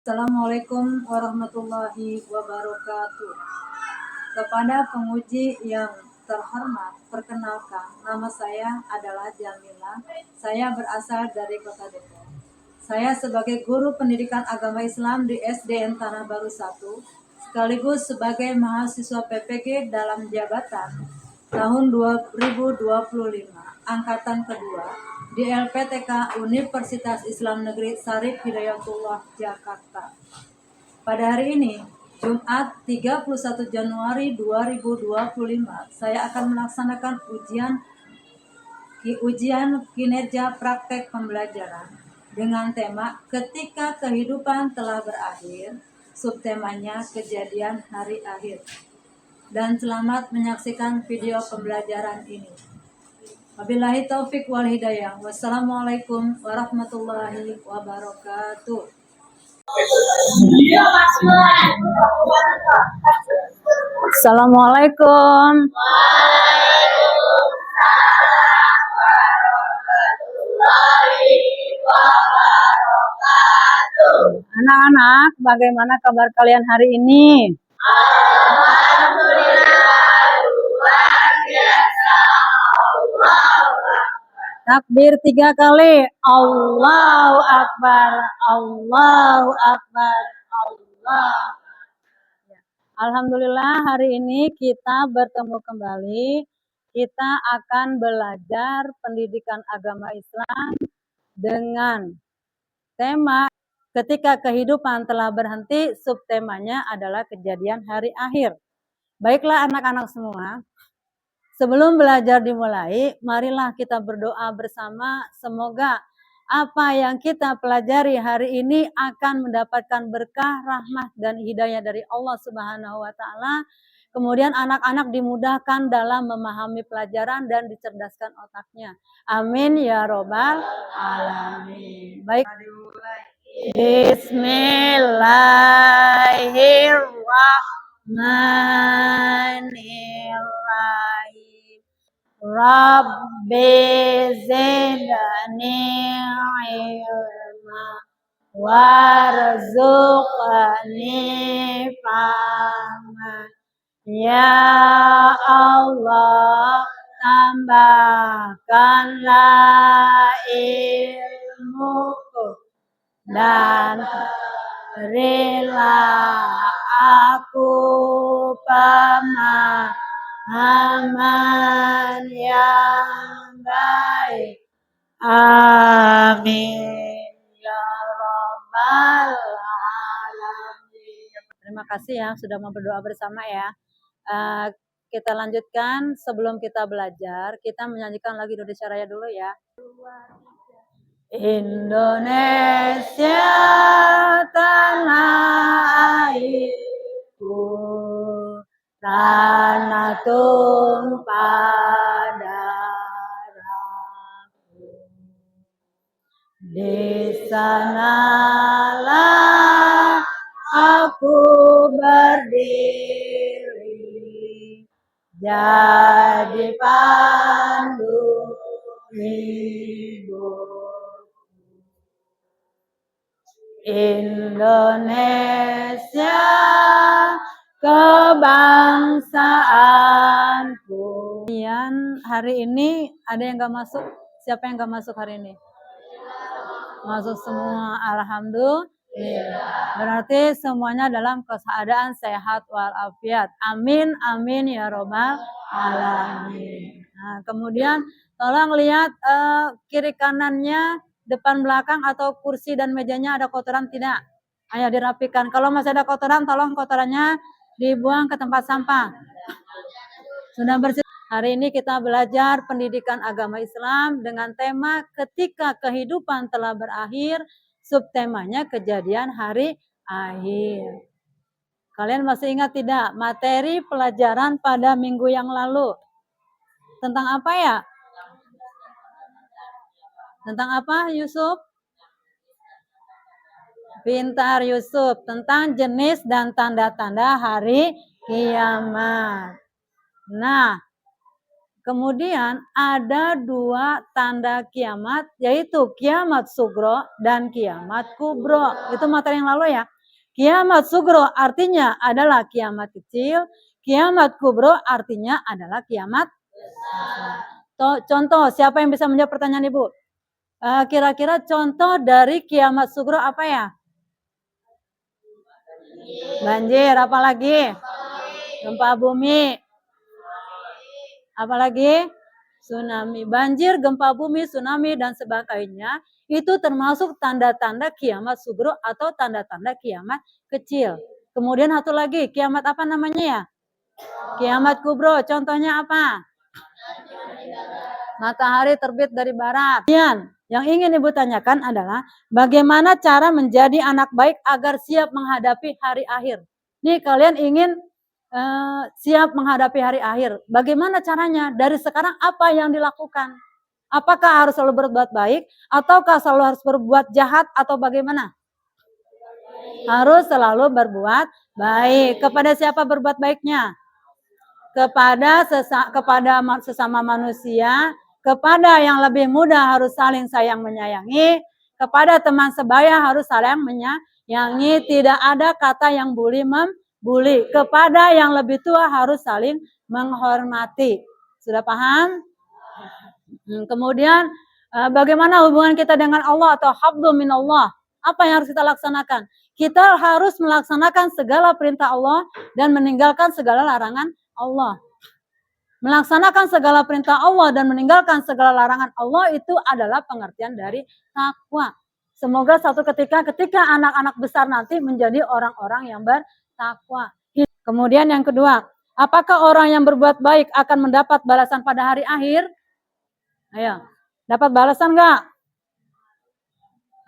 Assalamualaikum warahmatullahi wabarakatuh. Kepada penguji yang terhormat, perkenalkan, nama saya adalah Jamila. Saya berasal dari Kota Depok. Saya sebagai guru pendidikan agama Islam di SDN Tanah Baru 1, sekaligus sebagai mahasiswa PPG dalam jabatan tahun 2025, angkatan kedua di LPTK Universitas Islam Negeri Syarif Hidayatullah Jakarta. Pada hari ini, Jumat 31 Januari 2025, saya akan melaksanakan ujian kinerja praktek pembelajaran dengan tema ketika kehidupan telah berakhir, subtemanya kejadian hari akhir. Dan selamat menyaksikan video pembelajaran ini. Wabillahi taufik wal hidayah. Wassalamualaikum warahmatullahi wabarakatuh. Assalamualaikum. Anak-anak, bagaimana kabar kalian hari ini? Takbir 3 kali. Allahu Akbar, Allahu Akbar, Allah. Alhamdulillah, hari ini kita bertemu kembali. Kita akan belajar pendidikan agama Islam dengan tema ketika kehidupan telah berhenti, subtemanya adalah kejadian hari akhir. Baiklah anak-anak semua, sebelum belajar dimulai, marilah kita berdoa bersama. Semoga apa yang kita pelajari hari ini akan mendapatkan berkah, rahmat, dan hidayah dari Allah Subhanahu wa Ta'ala. Kemudian anak-anak dimudahkan dalam memahami pelajaran dan dicerdaskan otaknya. Amin ya robbal alamin. Baik. Bismillahirrahmanirrahim. Rabbi zidni ilma warzuqni fahma. Ya Allah, tambahkanlah ilmuku dan berilah aku pemahaman yang baik. Amin ya rabbal alamin. Terima kasih ya sudah mau berdoa bersama ya. Kita lanjutkan. Sebelum kita belajar, kita menyanyikan lagu Indonesia Raya dulu ya. Indonesia tanah airku, tanah tumpah darahku. Di sanalah aku berdiri, jadi pandu hidup. Indonesia kebangsaanku. Hari ini ada yang gak masuk? Siapa yang gak masuk hari ini? Masuk semua, alhamdulillah. Berarti semuanya dalam keadaan sehat walafiat. Amin, amin ya robbal alamin. Nah, kemudian tolong lihat kiri kanannya, depan belakang atau kursi dan mejanya ada kotoran tidak? Ayo dirapikan. Kalau masih ada kotoran, tolong kotorannya dibuang ke tempat sampah. Sudah bersih. Hari ini kita belajar pendidikan agama Islam dengan tema ketika kehidupan telah berakhir, subtemanya kejadian hari akhir. Kalian masih ingat tidak materi pelajaran pada minggu yang lalu? Tentang apa ya? Tentang apa Yusuf? Pintar Yusuf. Tentang jenis dan tanda-tanda hari kiamat. Nah, kemudian ada 2 tanda kiamat, yaitu kiamat sugro dan kiamat kubro. Itu materi yang lalu ya. Kiamat sugro artinya adalah kiamat kecil, kiamat kubro artinya adalah kiamat besar. Contoh, siapa yang bisa menjawab pertanyaan Ibu? Kira-kira contoh dari kiamat sugro apa ya? Banjir, apalagi? Gempa bumi. Apalagi? Tsunami. Banjir, gempa bumi, tsunami, dan sebagainya itu termasuk tanda-tanda kiamat sugro atau tanda-tanda kiamat kecil. Kemudian satu lagi, kiamat apa namanya ya? Kiamat kubro, contohnya apa? Matahari terbit dari barat. Kemudian, yang ingin Ibu tanyakan adalah bagaimana cara menjadi anak baik agar siap menghadapi hari akhir. Nih kalian ingin siap menghadapi hari akhir. Bagaimana caranya? Dari sekarang apa yang dilakukan? Apakah harus selalu berbuat baik ataukah selalu harus berbuat jahat atau bagaimana? Harus selalu berbuat baik. Kepada siapa berbuat baiknya? Kepada sesama manusia, kepada yang lebih muda harus saling sayang menyayangi, kepada teman sebaya harus saling menyayangi, tidak ada kata yang membuli. Kepada yang lebih tua harus saling menghormati. Sudah paham? Kemudian bagaimana hubungan kita dengan Allah atau hablum minallah? Apa yang harus kita laksanakan? Kita harus melaksanakan segala perintah Allah dan meninggalkan segala larangan Allah. Melaksanakan segala perintah Allah dan meninggalkan segala larangan Allah itu adalah pengertian dari takwa. Semoga suatu ketika anak-anak besar nanti menjadi orang-orang yang bertakwa. Kemudian yang kedua, apakah orang yang berbuat baik akan mendapat balasan pada hari akhir? Ayo, dapat balasan enggak?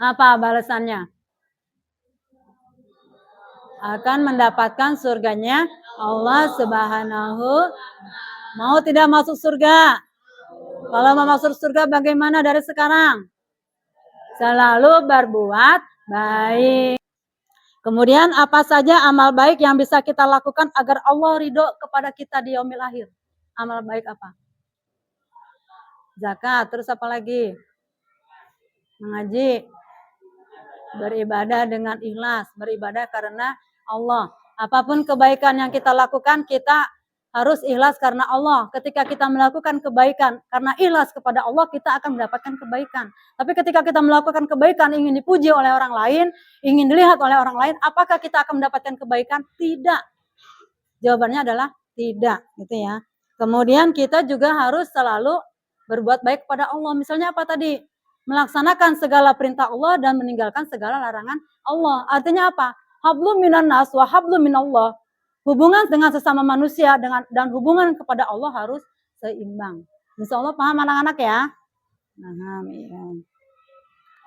Apa balasannya? Akan mendapatkan surganya Allah Subhanahu. Mau tidak masuk surga? Kalau mau masuk surga bagaimana dari sekarang? Selalu berbuat baik. Kemudian apa saja amal baik yang bisa kita lakukan agar Allah ridho kepada kita di yaumil akhir? Amal baik apa? Zakat, terus apa lagi? Mengaji, beribadah dengan ikhlas, beribadah karena Allah. Apapun kebaikan yang kita lakukan, kita harus ikhlas karena Allah. Ketika kita melakukan kebaikan karena ikhlas kepada Allah, kita akan mendapatkan kebaikan. Tapi ketika kita melakukan kebaikan ingin dipuji oleh orang lain, ingin dilihat oleh orang lain, apakah kita akan mendapatkan kebaikan? Tidak. Jawabannya adalah tidak, gitu ya. Kemudian kita juga harus selalu berbuat baik kepada Allah. Misalnya apa tadi? Melaksanakan segala perintah Allah dan meninggalkan segala larangan Allah. Artinya apa? Hablum minan nas wa hablum minallah. Hubungan dengan sesama manusia dan hubungan kepada Allah harus seimbang. Insya Allah paham anak-anak ya? Paham, ya.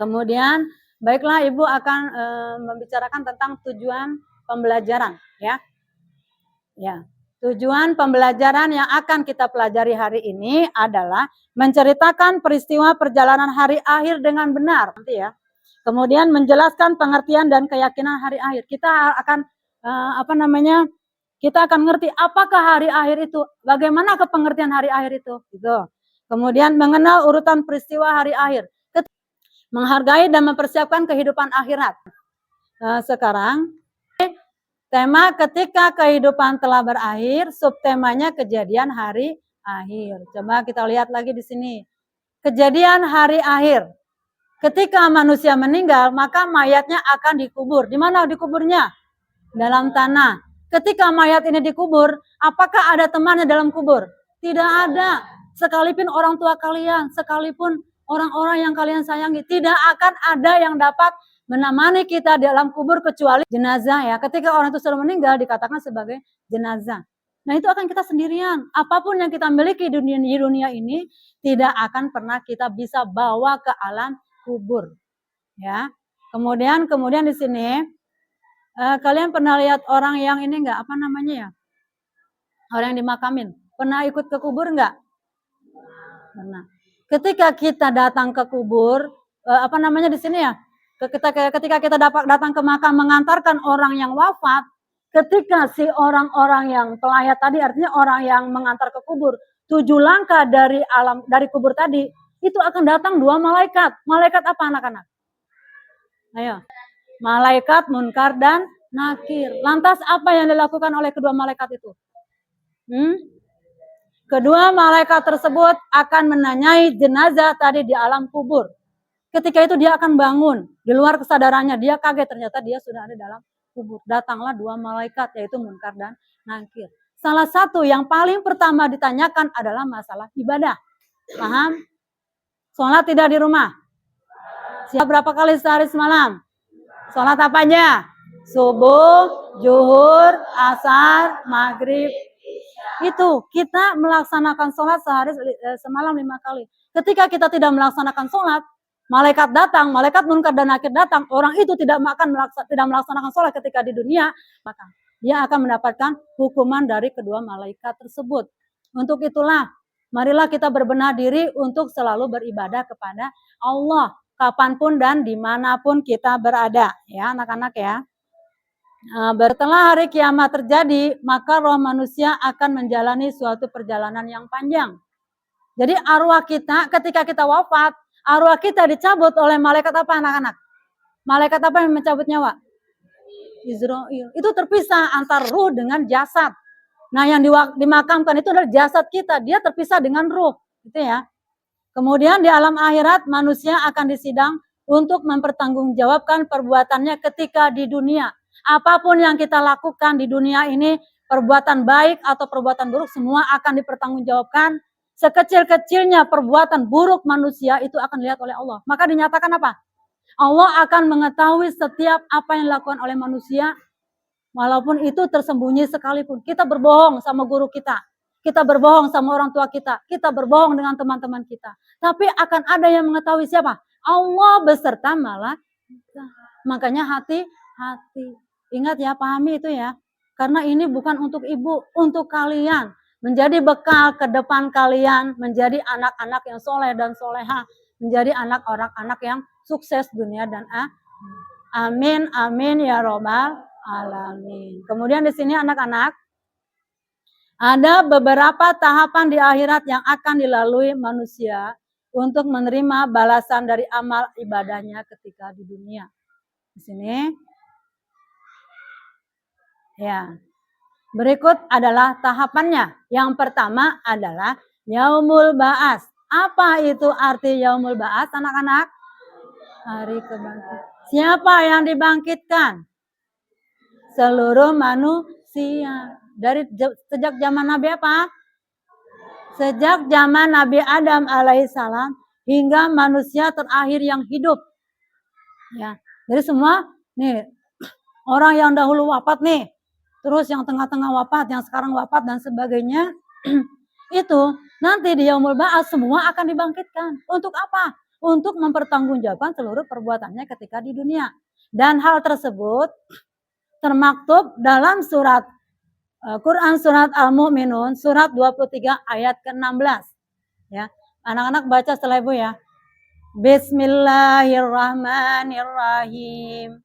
Kemudian, baiklah Ibu akan membicarakan tentang tujuan pembelajaran, ya. Ya. Tujuan pembelajaran yang akan kita pelajari hari ini adalah menceritakan peristiwa perjalanan hari akhir dengan benar, nanti ya. Kemudian menjelaskan pengertian dan keyakinan hari akhir. Kita akan kita akan ngerti apakah hari akhir itu, bagaimana pengertian hari akhir itu, gitu. Kemudian mengenal urutan peristiwa hari akhir, menghargai dan mempersiapkan kehidupan akhirat. Sekarang tema ketika kehidupan telah berakhir, subtemanya kejadian hari akhir. Coba kita lihat lagi di sini. Kejadian hari akhir. Ketika manusia meninggal, maka mayatnya akan dikubur. Di mana dikuburnya? Dalam tanah. Ketika mayat ini dikubur, apakah ada temannya dalam kubur? Tidak ada. Sekalipun orang tua kalian, sekalipun orang-orang yang kalian sayangi, tidak akan ada yang dapat menemani kita di dalam kubur kecuali jenazah ya. Ketika orang itu sudah meninggal dikatakan sebagai jenazah. Nah itu akan kita sendirian. Apapun yang kita miliki di dunia ini tidak akan pernah kita bisa bawa ke alam kubur. Ya. Kemudian di sini kalian pernah lihat orang yang ini enggak apa namanya ya? Orang yang dimakamin. Pernah ikut ke kubur enggak? Pernah. Ketika kita datang ke kubur di sini ya? Ketika kita datang ke makam mengantarkan orang yang wafat, ketika si orang-orang yang pelayat tadi, artinya orang yang mengantar ke kubur, 7 langkah dari kubur tadi, itu akan datang 2 malaikat. Malaikat apa anak-anak? Ayo. Malaikat Munkar dan nakir. Lantas apa yang dilakukan oleh kedua malaikat itu? Kedua malaikat tersebut akan menanyai jenazah tadi di alam kubur. Ketika itu dia akan bangun, di luar kesadarannya, dia kaget ternyata dia sudah ada dalam kubur. Datanglah dua malaikat, yaitu Munkar dan Nakir. Salah satu yang paling pertama ditanyakan adalah masalah ibadah. Paham? Sholat tidak di rumah. Siap berapa kali sehari semalam? Sholat apa aja? Subuh, zuhur, asar, maghrib. Itu kita melaksanakan sholat sehari semalam 5 kali. Ketika kita tidak melaksanakan sholat, malaikat datang, malaikat Munkar dan Nakir datang, orang itu tidak melaksanakan sholat ketika di dunia, maka dia akan mendapatkan hukuman dari kedua malaikat tersebut. Untuk itulah, marilah kita berbenah diri untuk selalu beribadah kepada Allah, kapanpun dan dimanapun kita berada, ya anak-anak ya. Setelah hari kiamat terjadi, maka roh manusia akan menjalani suatu perjalanan yang panjang. Jadi arwah kita ketika kita wafat, arwah kita dicabut oleh malaikat apa anak-anak? Malaikat apa yang mencabut nyawa? Israel. Itu terpisah antar ruh dengan jasad. Nah yang dimakamkan itu adalah jasad kita, dia terpisah dengan ruh. Gitu ya. Kemudian di alam akhirat manusia akan disidang untuk mempertanggungjawabkan perbuatannya ketika di dunia. Apapun yang kita lakukan di dunia ini, perbuatan baik atau perbuatan buruk, semua akan dipertanggungjawabkan. Sekecil-kecilnya perbuatan buruk manusia itu akan dilihat oleh Allah. Maka dinyatakan apa? Allah akan mengetahui setiap apa yang dilakukan oleh manusia, walaupun itu tersembunyi sekalipun. Kita berbohong sama guru kita, kita berbohong sama orang tua kita berbohong dengan teman-teman kita. Tapi akan ada yang mengetahui siapa? Allah beserta malaikat. Makanya hati-hati. Ingat ya, pahami itu ya. Karena ini bukan untuk ibu, untuk kalian. Menjadi bekal ke depan kalian, menjadi anak-anak yang soleh dan soleha, menjadi anak-anak yang sukses dunia dan amin, amin ya robbal alamin. Kemudian di sini anak-anak, ada beberapa tahapan di akhirat yang akan dilalui manusia untuk menerima balasan dari amal ibadahnya ketika di dunia. Di sini. Ya. Berikut adalah tahapannya. Yang pertama adalah Yaumul Ba'ats. Apa itu arti Yaumul Ba'ats, anak-anak? Hari kebangkitan. Siapa yang dibangkitkan? Seluruh manusia. Dari sejak zaman Nabi apa? Sejak zaman Nabi Adam alaihissalam hingga manusia terakhir yang hidup. Ya. Jadi semua nih orang yang dahulu wafat nih, terus yang tengah-tengah wafat, yang sekarang wafat dan sebagainya, itu nanti di Yaumul Ba'ats semua akan dibangkitkan. Untuk apa? Untuk mempertanggungjawabkan seluruh perbuatannya ketika di dunia. Dan hal tersebut termaktub dalam surat Quran surat Al-Mu'minun surat 23 ayat ke-16. Ya. Anak-anak baca setelah Ibu ya. Bismillahirrahmanirrahim.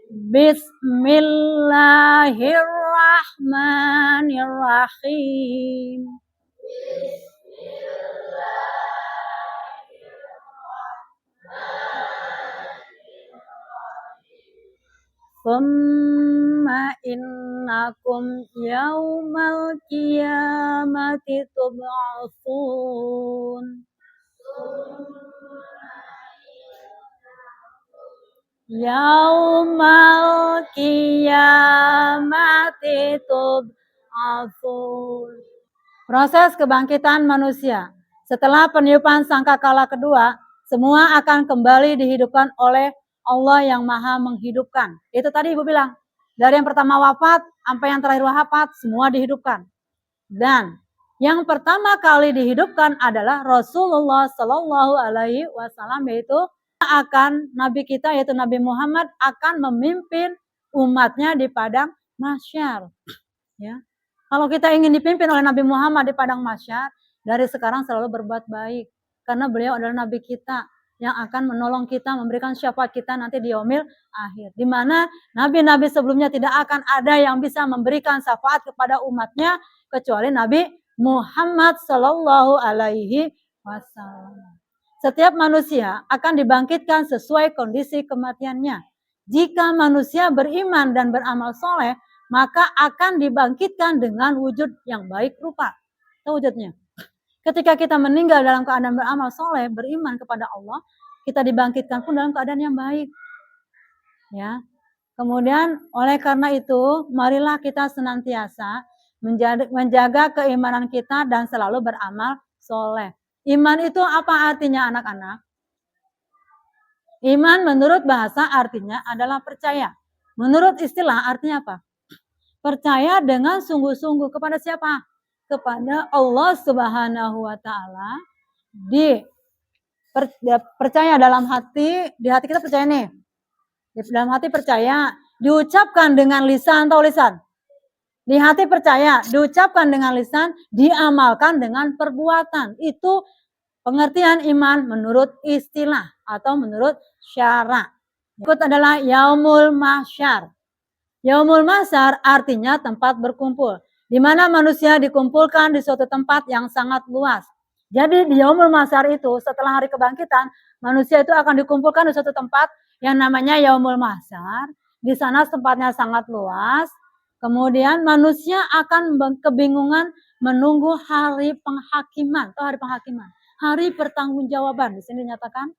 Bismillahirrahmanirrahim. Summa innakum yaumal qiyamati tub'atsun. Yaumal qiyamati tub'atsun. Proses kebangkitan manusia. Setelah peniupan sangkakala kedua, semua akan kembali dihidupkan oleh Allah yang maha menghidupkan. Itu tadi Ibu bilang. Dari yang pertama wafat, sampai yang terakhir wafat, semua dihidupkan. Dan yang pertama kali dihidupkan adalah Rasulullah Shallallahu Alaihi Wasallam, yaitu akan Nabi kita, yaitu Nabi Muhammad akan memimpin umatnya di padang mahsyar. Ya. Kalau kita ingin dipimpin oleh Nabi Muhammad di padang mahsyar, dari sekarang selalu berbuat baik. Karena beliau adalah Nabi kita yang akan menolong kita, memberikan syafaat kita nanti di yaumil akhir. Di mana nabi-nabi sebelumnya tidak akan ada yang bisa memberikan syafaat kepada umatnya kecuali Nabi Muhammad Sallallahu Alaihi Wasallam. Setiap manusia akan dibangkitkan sesuai kondisi kematiannya. Jika manusia beriman dan beramal soleh, maka akan dibangkitkan dengan wujud yang baik rupa. Itu wujudnya. Ketika kita meninggal dalam keadaan beramal soleh, beriman kepada Allah, kita dibangkitkan pun dalam keadaan yang baik. Ya. Kemudian oleh karena itu, marilah kita senantiasa menjaga keimanan kita dan selalu beramal soleh. Iman itu apa artinya anak-anak? Iman menurut bahasa artinya adalah percaya. Menurut istilah artinya apa? Percaya dengan sungguh-sungguh kepada siapa? Kepada Allah Subhanahu wa taala. Percaya dalam hati, di hati kita percaya nih. Di dalam hati percaya, diucapkan dengan lisan atau lisan. Di hati percaya, diucapkan dengan lisan, diamalkan dengan perbuatan. Itu pengertian iman menurut istilah atau menurut syara. Berikut adalah yaumul mahsyar. Yaumul mahsyar artinya tempat berkumpul, di mana manusia dikumpulkan di suatu tempat yang sangat luas. Jadi di yaumul mahsyar itu setelah hari kebangkitan, manusia itu akan dikumpulkan di suatu tempat yang namanya yaumul mahsyar. Di sana tempatnya sangat luas. Kemudian manusia akan kebingungan menunggu hari penghakiman atau hari penghakiman. Hari pertanggungjawaban di sini dinyatakan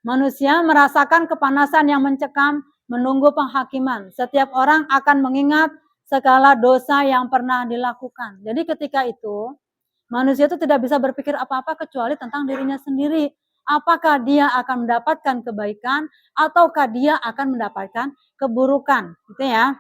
manusia merasakan kepanasan yang mencekam menunggu penghakiman. Setiap orang akan mengingat segala dosa yang pernah dilakukan. Jadi ketika itu manusia itu tidak bisa berpikir apa-apa kecuali tentang dirinya sendiri. Apakah dia akan mendapatkan kebaikan ataukah dia akan mendapatkan keburukan, gitu ya.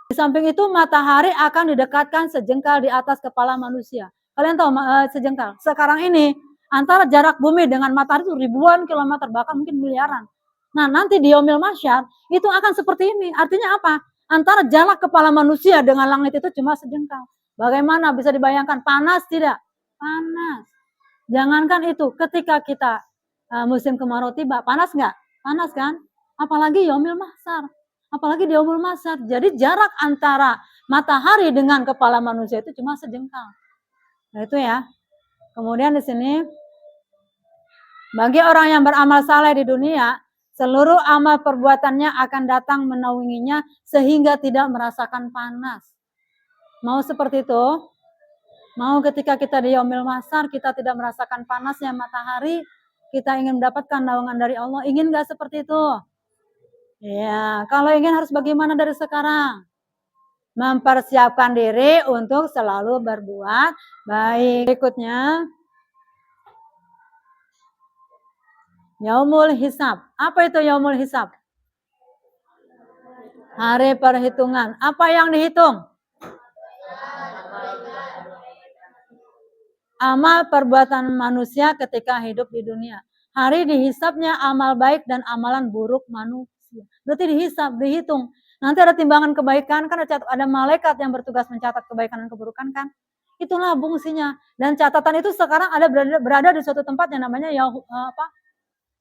Di samping itu matahari akan didekatkan sejengkal di atas kepala manusia. Kalian tahu sejengkal? Sekarang ini antara jarak bumi dengan matahari itu ribuan kilometer, bahkan mungkin miliaran. Nah, nanti di yaumil mahsyar itu akan seperti ini. Artinya apa? Antara jarak kepala manusia dengan langit itu cuma sejengkal. Bagaimana bisa dibayangkan? Panas tidak? Panas. Jangankan itu, ketika kita musim kemarau tiba, panas nggak? Panas kan? Apalagi yaumil mahsyar. Apalagi di yaumil mahsyar. Jadi jarak antara matahari dengan kepala manusia itu cuma sejengkal. Nah itu ya. Kemudian di sini, bagi orang yang beramal saleh di dunia, seluruh amal perbuatannya akan datang menaunginya sehingga tidak merasakan panas. Mau seperti itu? Mau ketika kita di yaumil mahsyar kita tidak merasakan panasnya matahari, kita ingin mendapatkan naungan dari Allah, ingin gak seperti itu? Ya, kalau ingin harus bagaimana dari sekarang? Mempersiapkan diri untuk selalu berbuat baik. Berikutnya, yaumul hisab. Apa itu yaumul hisab? Hari perhitungan. Apa yang dihitung? Amal perbuatan manusia ketika hidup di dunia. Hari dihisapnya amal baik dan amalan buruk manusia. Berarti dihisap, dihitung. Nanti ada timbangan kebaikan, kan ada malaikat yang bertugas mencatat kebaikan dan keburukan kan. Itulah fungsinya. Dan catatan itu sekarang ada berada di suatu tempat yang namanya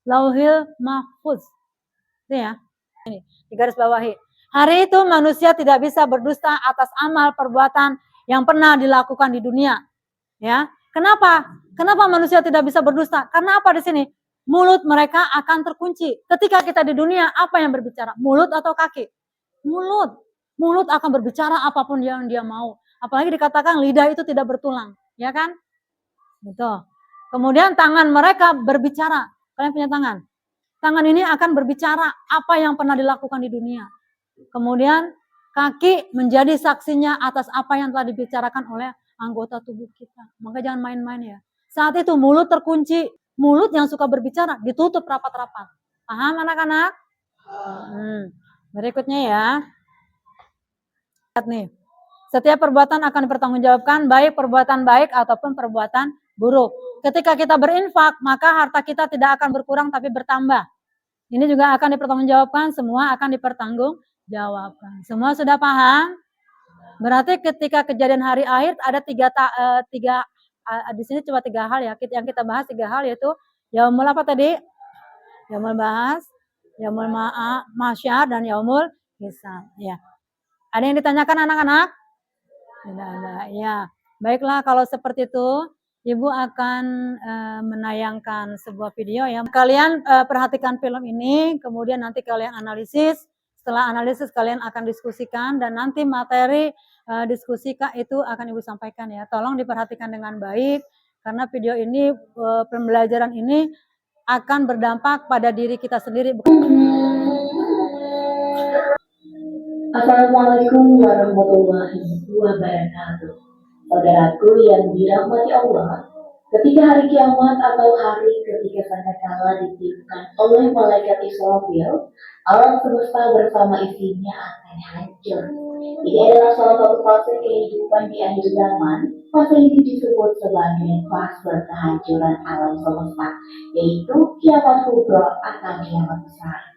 Lauhil Mahfuz. Itu ya. Ini di garis bawahi. Hari itu manusia tidak bisa berdusta atas amal perbuatan yang pernah dilakukan di dunia. Ya. Kenapa? Kenapa manusia tidak bisa berdusta? Karena apa di sini? Mulut mereka akan terkunci. Ketika kita di dunia, apa yang berbicara? Mulut atau kaki? Mulut. Mulut akan berbicara apapun yang dia mau. Apalagi dikatakan lidah itu tidak bertulang, ya kan? Gitu. Kemudian tangan mereka berbicara. Kalian punya tangan? Tangan ini akan berbicara apa yang pernah dilakukan di dunia. Kemudian kaki menjadi saksinya atas apa yang telah dibicarakan oleh anggota tubuh kita. Maka jangan main-main ya. Saat itu mulut terkunci, mulut yang suka berbicara ditutup rapat-rapat. Paham anak-anak? Berikutnya ya. Lihat nih. Setiap perbuatan akan dipertanggungjawabkan, baik perbuatan baik ataupun perbuatan buruk. Ketika kita berinfak, maka harta kita tidak akan berkurang tapi bertambah. Ini juga akan dipertanggungjawabkan, semua akan dipertanggungjawabkan. Semua sudah paham? Berarti ketika kejadian hari akhir ada tiga di sini cuma 3 hal ya. Yang kita bahas 3 hal yaitu yaumul apa tadi? Yaumul bahas, yaumul mahsyar dan yaumul hisab. Ya. Ada yang ditanyakan anak-anak? Tidak ada. Ya. Baiklah kalau seperti itu, Ibu akan menayangkan sebuah video ya. Kalian perhatikan film ini, kemudian nanti kalian analisis. Setelah analisis kalian akan diskusikan dan nanti materi diskusi Kak itu akan Ibu sampaikan ya. Tolong diperhatikan dengan baik karena video ini pembelajaran ini akan berdampak pada diri kita sendiri. Assalamualaikum warahmatullahi wabarakatuh. Saudaraku yang dirahmati Allah, ketika hari kiamat atau hari ketika sangkakala ditiupkan oleh malaikat Israfil, alam semesta bersama isinya akan hancur. Ini adalah salah satu fase kehidupan di akhir zaman. Fase ini disebut sebagai fase kehancuran alam semesta, yaitu kiamat kubra atau kiamat besar.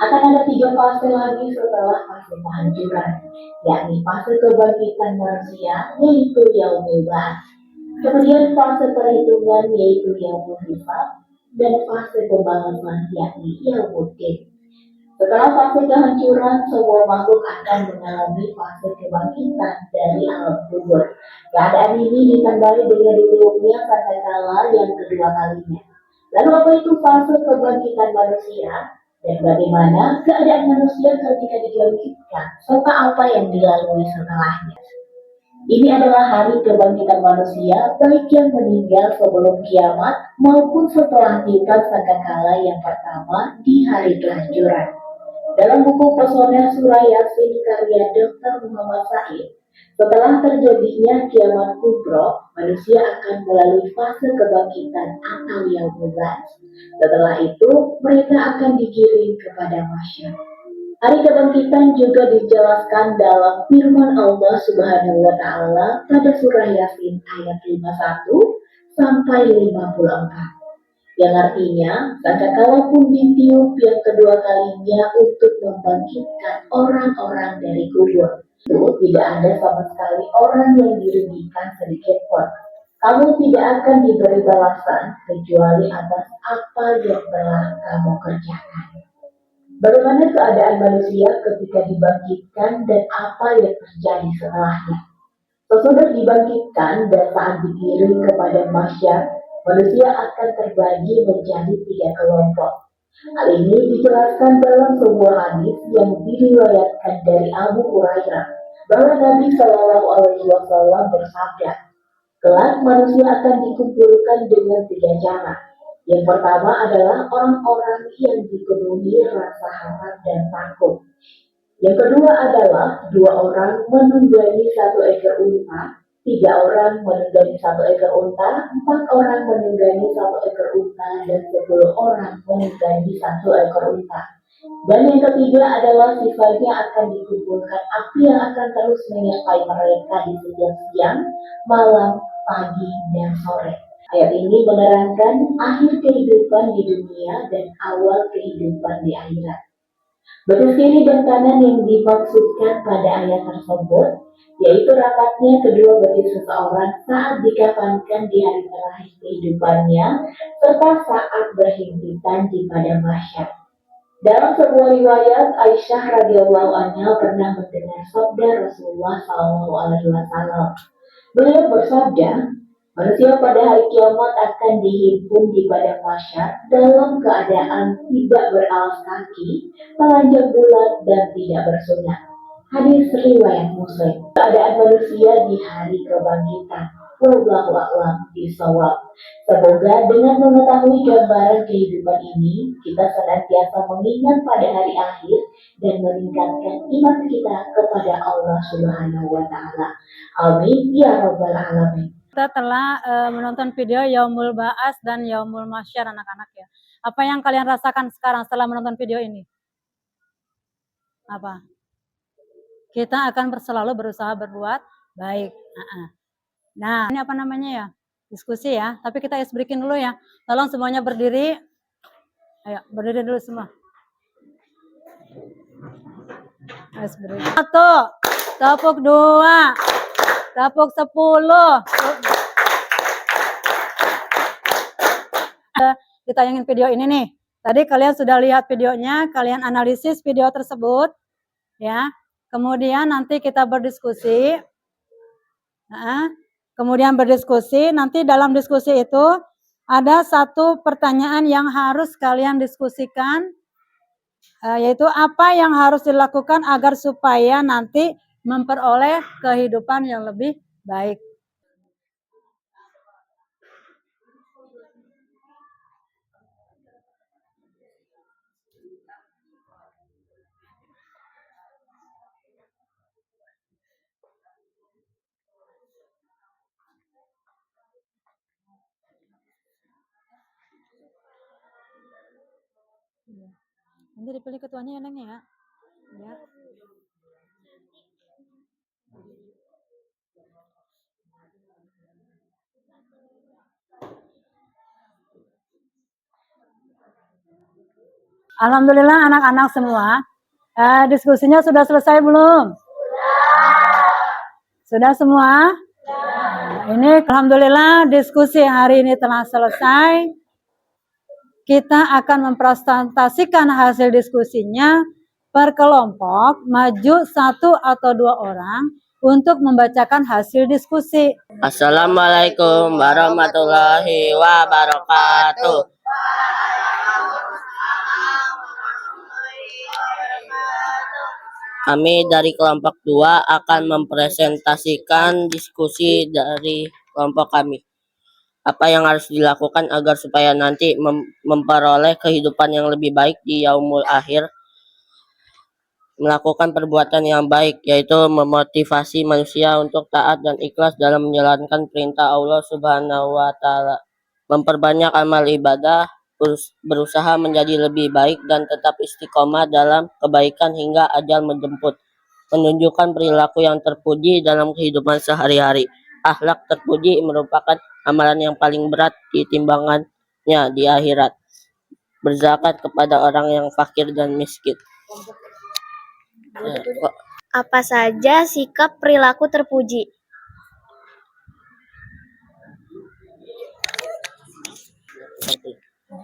Akan ada 3 fase lagi setelah fase kehancuran, yakni fase kebangkitan manusia, yaitu yaumul ba'ats. Kemudian fase perhitungan, yaitu yaumul hisab, dan fase pembalasan, yakni yaumuddin. Setelah fase kehancuran, semua makhluk akan mengalami fase kebangkitan dari alam kubur. Keadaan ini ditandai dengan ditiupnya sangkakala yang kedua kalinya. Lalu apa itu fase kebangkitan manusia? Dan bagaimana keadaan manusia ketika dibangkitkan, serta apa yang dilalui setelahnya. Ini adalah hari kebangkitan manusia, baik yang meninggal sebelum kiamat maupun setelah tingkat sangkakala yang pertama di hari kehancuran. Dalam buku Pesona Surah Yasin karya Dr. Muhammad Said, setelah terjadinya kiamat kubro, manusia akan melalui fase kebangkitan atau yaumul ba'ats. Setelah itu, mereka akan digiring kepada mahsyar. Hari kebangkitan juga dijelaskan dalam firman Allah Subhanahu wa taala pada surah Yasin ayat 51 sampai 54. Yang artinya, sangkakala pun ditiup yang kedua kalinya untuk membangkitkan orang-orang dari kubur. Itu tidak ada sama sekali orang yang dirugikan sedikit pun. Kamu tidak akan diberi balasan kecuali atas apa yang telah kamu kerjakan. Bagaimana keadaan manusia ketika dibangkitkan dan apa yang terjadi setelahnya? Sesudah dibangkitkan dan saat dikirim kepada mahsyar, manusia akan terbagi menjadi 3 kelompok. Hal ini dijelaskan dalam sebuah hadis yang diriwayatkan dari Abu Hurairah bahwa Nabi Shallallahu Alaihi Wasallam bersabda, kelak manusia akan dikumpulkan dengan 3 cara. Yang pertama adalah orang-orang yang dipenuhi rasa harap dan takut. Yang kedua adalah 2 orang menunggangi 1 ekor unta, 3 orang menunggangi 1 ekor unta, 4 orang menunggangi 1 ekor unta, dan 10 orang menunggangi 1 ekor unta. Dan yang ketiga adalah sifatnya akan dikumpulkan api yang akan terus menyertai mereka di setiap siang, malam, pagi, dan sore. Ayat ini menerangkan akhir kehidupan di dunia dan awal kehidupan di akhirat. Betis kiri dan kanan yang dimaksudkan pada ayat tersebut, yaitu rapatnya kedua betis seseorang saat dikafankan di hari terakhir kehidupannya, serta saat berhimpitan di padang mahsyar. Dalam sebuah riwayat, Aisyah radhiyallahu anha pernah mendengar sabda Rasulullah SAW. Beliau bersabda, manusia pada hari kiamat akan dihimpun di padang mahsyar dalam keadaan tidak beralas kaki, telanjang bulat, dan tidak bersunat. Hadis riwayat Muslim. Keadaan manusia di hari kebangkitan. Wallahu a'lam bishawab. Semoga dengan mengetahui gambaran kehidupan ini, kita senantiasa mengingat pada hari akhir dan meningkatkan iman kita kepada Allah Subhanahu wa taala. Amin ya rabbal alamin. Kita telah menonton video Yaumul Ba'ats dan Yaumul Mahsyar anak-anak ya. Apa yang kalian rasakan sekarang setelah menonton video ini? Apa? Kita akan selalu berusaha berbuat baik. Nah, ini apa namanya ya? Diskusi ya. Tapi kita ice breaking dulu ya. Tolong semuanya berdiri. Ayo, berdiri dulu semua. Ice breaking. 1, tepuk 2, tepuk 10. Ditayangin video ini nih. Tadi kalian sudah lihat videonya, kalian analisis video tersebut, ya. Kemudian nanti kita berdiskusi. kemudian berdiskusi. Nanti dalam diskusi itu ada satu pertanyaan yang harus kalian diskusikan, yaitu apa yang harus dilakukan agar supaya nanti memperoleh kehidupan yang lebih baik. Nanti dipilih ketuanya ya, Neng ya. Ya. Alhamdulillah anak-anak semua, diskusinya sudah selesai belum? Sudah semua? Ini alhamdulillah diskusi hari ini telah selesai. Kita akan mempresentasikan hasil diskusinya per kelompok, maju 1 atau 2 orang untuk membacakan hasil diskusi. Assalamualaikum warahmatullahi wabarakatuh. Kami dari kelompok 2 akan mempresentasikan diskusi dari kelompok kami. Apa yang harus dilakukan agar supaya nanti memperoleh kehidupan yang lebih baik di yaumul akhir? Melakukan perbuatan yang baik, yaitu memotivasi manusia untuk taat dan ikhlas dalam menjalankan perintah Allah Subhanahu wa Ta'ala. Memperbanyak amal ibadah, berusaha menjadi lebih baik dan tetap istiqomah dalam kebaikan hingga ajal menjemput. Menunjukkan perilaku yang terpuji dalam kehidupan sehari-hari. Akhlak terpuji merupakan amalan yang paling berat di timbangannya di akhirat. Berzakat kepada orang yang fakir dan miskin. Apa saja sikap perilaku terpuji?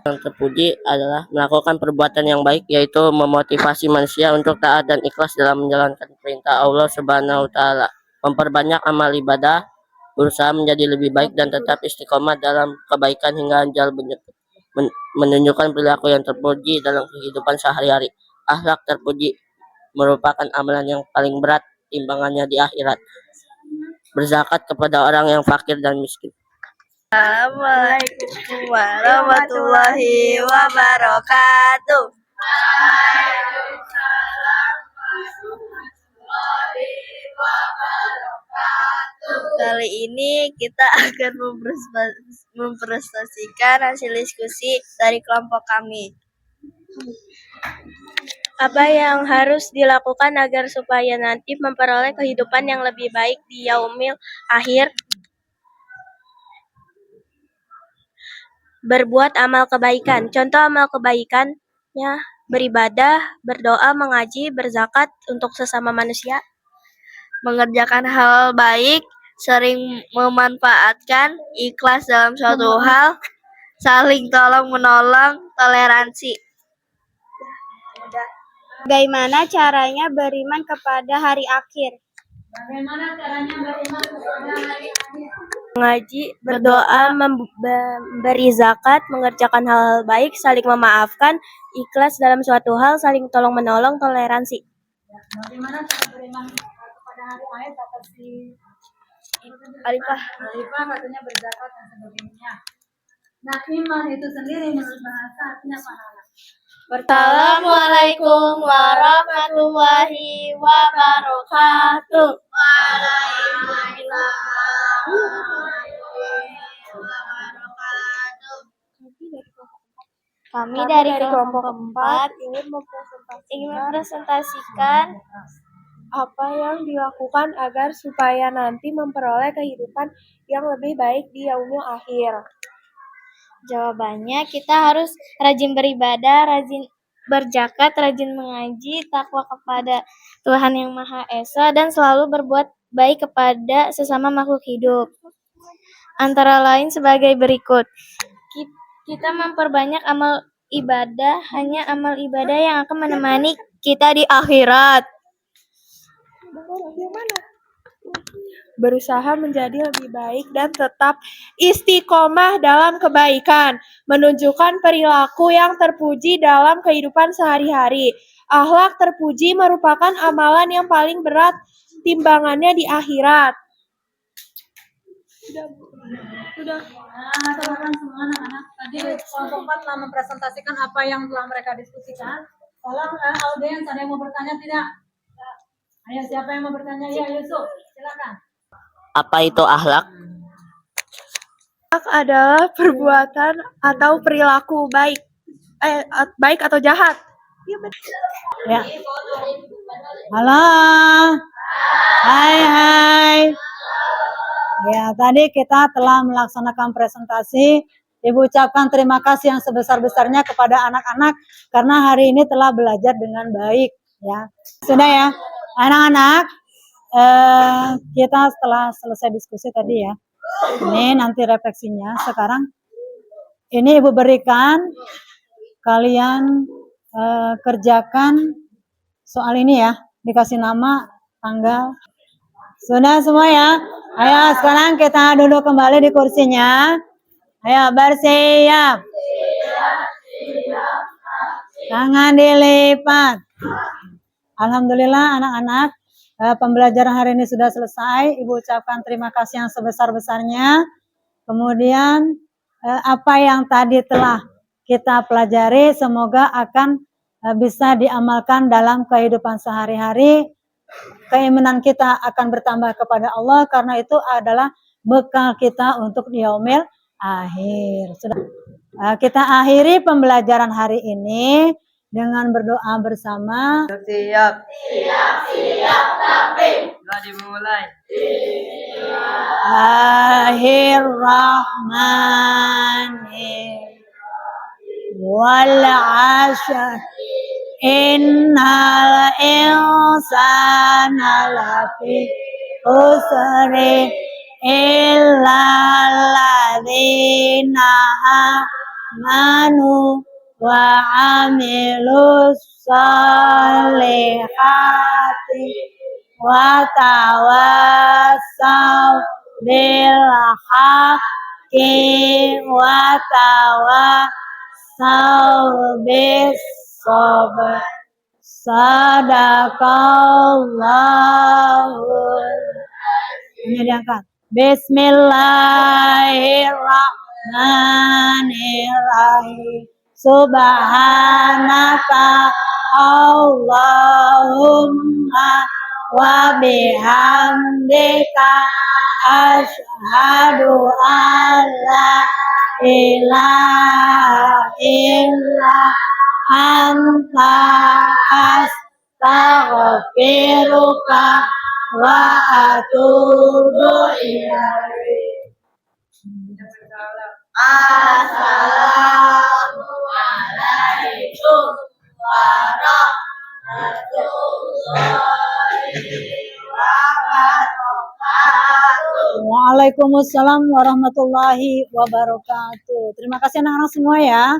Yang terpuji adalah melakukan perbuatan yang baik, yaitu memotivasi manusia untuk taat dan ikhlas dalam menjalankan perintah Allah Subhanahu wa Ta'ala. Memperbanyak amal ibadah, berusaha menjadi lebih baik dan tetap istiqomah dalam kebaikan hingga ajal menjemput. Menunjukkan perilaku yang terpuji dalam kehidupan sehari-hari. Akhlak terpuji merupakan amalan yang paling berat timbangannya di akhirat. Berzakat kepada orang yang fakir dan miskin. Assalamualaikum warahmatullahi wabarakatuh. Kali ini kita akan mempresentasikan hasil diskusi dari kelompok kami. Apa yang harus dilakukan agar supaya nanti memperoleh kehidupan yang lebih baik di yaumil akhir? Berbuat amal kebaikan. Contoh amal kebaikannya beribadah, berdoa, mengaji, berzakat untuk sesama manusia, mengerjakan hal baik, sering memanfaatkan, ikhlas dalam suatu hal, saling tolong menolong, toleransi. Bagaimana caranya beriman kepada hari akhir? Bagaimana caranya beriman kepada hari akhir? Mengaji, berdoa, memberi zakat, mengerjakan hal baik, saling memaafkan, ikhlas dalam suatu hal, saling tolong menolong, toleransi. Bagaimana cara beriman kepada hari akhir kata si Alifah katanya berzakat dan sebagainya. Nah, iman itu sendiri menurut bahasa artinya apa? Assalamualaikum warahmatullahi wabarakatuh. Kami dari kelompok 4 ingin mempresentasikan apa yang dilakukan agar supaya nanti memperoleh kehidupan yang lebih baik di yaumul akhir. Jawabannya, kita harus rajin beribadah, rajin berzakat, rajin mengaji, takwa kepada Tuhan Yang Maha Esa, dan selalu berbuat baik kepada sesama makhluk hidup. Antara lain sebagai berikut. Kita memperbanyak amal ibadah, hanya amal ibadah yang akan menemani kita di akhirat. berusaha menjadi lebih baik dan tetap istiqomah dalam kebaikan, menunjukkan perilaku yang terpuji dalam kehidupan sehari-hari. Akhlak terpuji merupakan amalan yang paling berat timbangannya di akhirat. Udah. Nah, silakan semua anak-anak. Tadi kelompok 4 telah mempresentasikan apa yang telah mereka diskusikan. Tolong audiens, ada yang mau bertanya tidak? Ayo, siapa yang mau bertanya? Ya, Yusuf, silakan. Apa itu akhlak? Akhlak adalah perbuatan atau perilaku baik, baik atau jahat. Ya. Halo. Hai. Ya, tadi kita telah melaksanakan presentasi. Ibu ucapkan terima kasih yang sebesar-besarnya kepada anak-anak karena hari ini telah belajar dengan baik. Ya, sudah ya, anak-anak. Kita setelah selesai diskusi tadi ya. Ini nanti refleksinya. Sekarang ini ibu berikan kalian kerjakan soal ini ya. Dikasih nama, tanggal. Sudah semua ya. Ayo sekarang kita duduk kembali di kursinya. Ayo bersiap. Tangan dilipat. Alhamdulillah anak-anak, pembelajaran hari ini sudah selesai. Ibu ucapkan terima kasih yang sebesar-besarnya. Kemudian apa yang tadi telah kita pelajari semoga akan bisa diamalkan dalam kehidupan sehari-hari. Keimanan kita akan bertambah kepada Allah karena itu adalah bekal kita untuk yaumil akhir. Sudah. Kita akhiri pembelajaran hari ini dengan berdoa bersama. Siap. Siap, tapi. Dimulai. Bismillahirrahmanirrahim. Wal 'ashr. Innal insana lafi khusrin illa alladzina amanu wa amilus solihati wa tawassaw bil haqqi wa tawassaw bis sabr. Sadaqallahul. Ini diangkat. Bismillahirrahmanirrahim. Subhanaka Allahumma wa bihamdika asyhadu an la ilaha illa anta astaghfiruka wa atubu ilaik. Assalamualaikum warahmatullahi wabarakatuh. Waalaikumsalam warahmatullahi wabarakatuh. Terima kasih anak-anak semua ya.